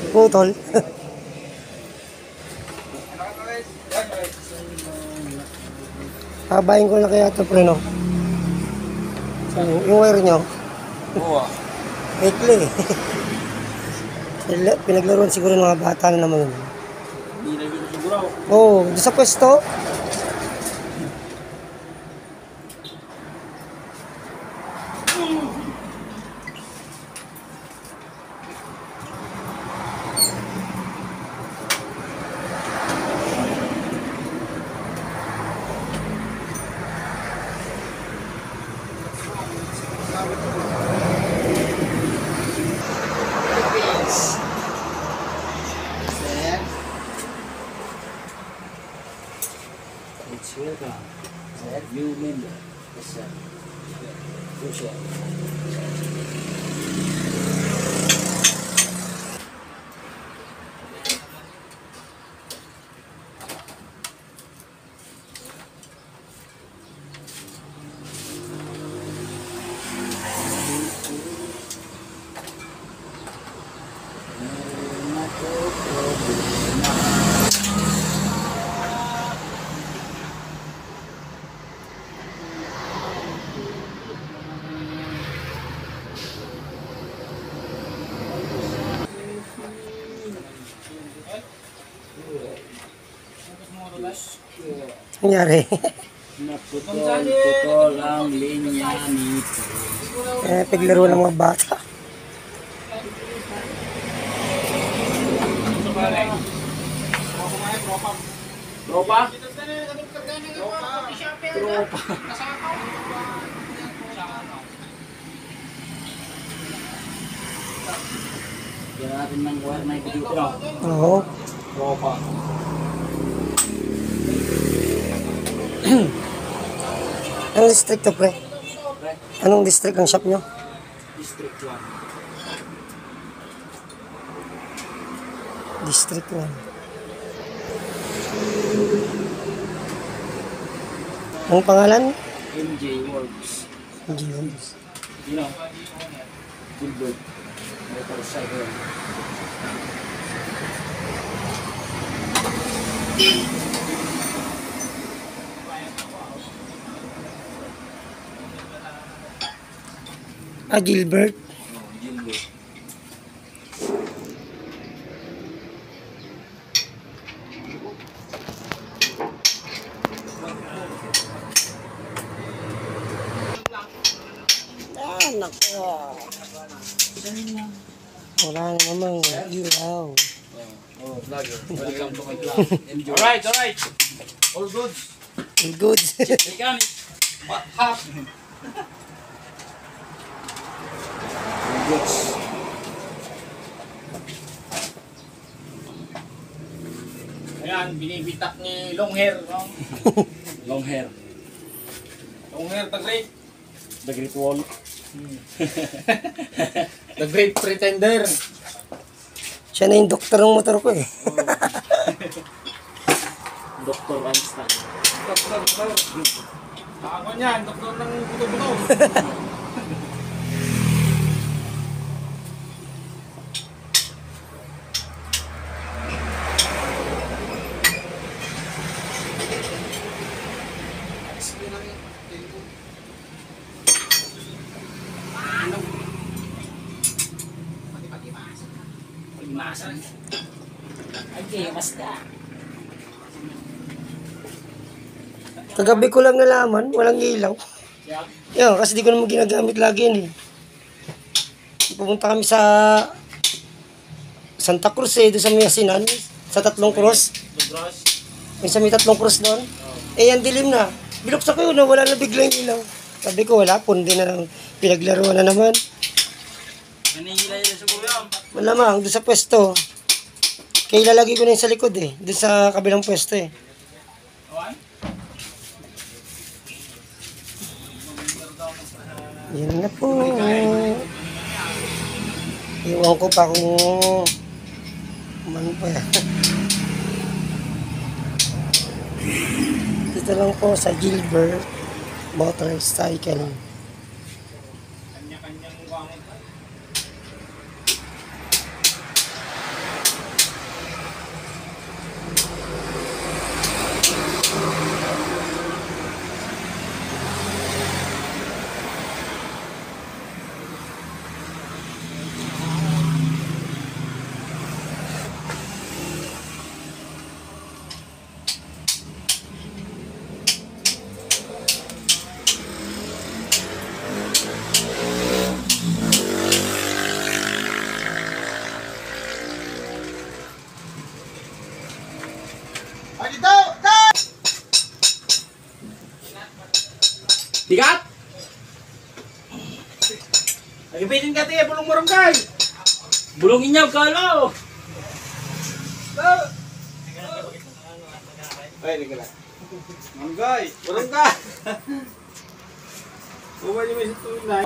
Putol. Habayin ko na kaya ito, pre, no? So, yung wire nyo. Oo. Maikli. Pinaglaruan siguro ng mga bata na naman. Hindi na yun siguro. Oo, doon sa pwesto. It's welcome. New member. Yes, sir. Good shot. Nangyari. Naputol ang linya nito. Paglaruan ng mga bata. Tropa? Yan natin ng wire na ipidito na. Oo. Tropa. Anong district to, pre? Anong district ang shop nyo? District 1. District 1. Ang pangalan? MJ Works. G-Homes. You know, Gilbert. Motorcycle. Gilbert. Gilbert. Nako. Wala na namang ilaw. Oh, vlogger. Welcome to my vlog. Enjoy. Alright. All good. Good. Mechanic. What happened? All goods. Ayan, binibitak ni long hair. No? Long hair. Long hair, the great. The great wall. The great pretender. Siya na yung doktor ng motor ko eh. Dr. Einstein. Doktor. Ako niyan, doktor ng buto-buto. Palimasan. Ay, basta. Kagabi ko lang nalaman, walang ilaw. Yan, kasi di ko naman ginagamit lagi yan eh. Pupunta kami sa Santa Cruz eh, doon sa Mayasinan, sa Tatlong Cross. Yung sa may Tatlong Cross doon. Eh, yan dilim na. Binuksan ko yun, wala na biglang ilaw. Sabi ko, wala, pundi na lang. Pinaglaruan na naman. Nanihila-hila sa kuya. Malamang, doon sa pwesto. Kaya ilalagay ko na yun sa likod eh. Doon sa kabilang pwesto eh. Yan na po. Iwan ko pa kung man pa yan. Dito lang po sa Gilbert Motorcycle. Kanya-kanyang wangon. Nagibitin ka tiya, bulong barangay. Bulongin niya, kalo. Ay, hindi ka lang. Barangay, barangay. Bumali mo sa tuloy na.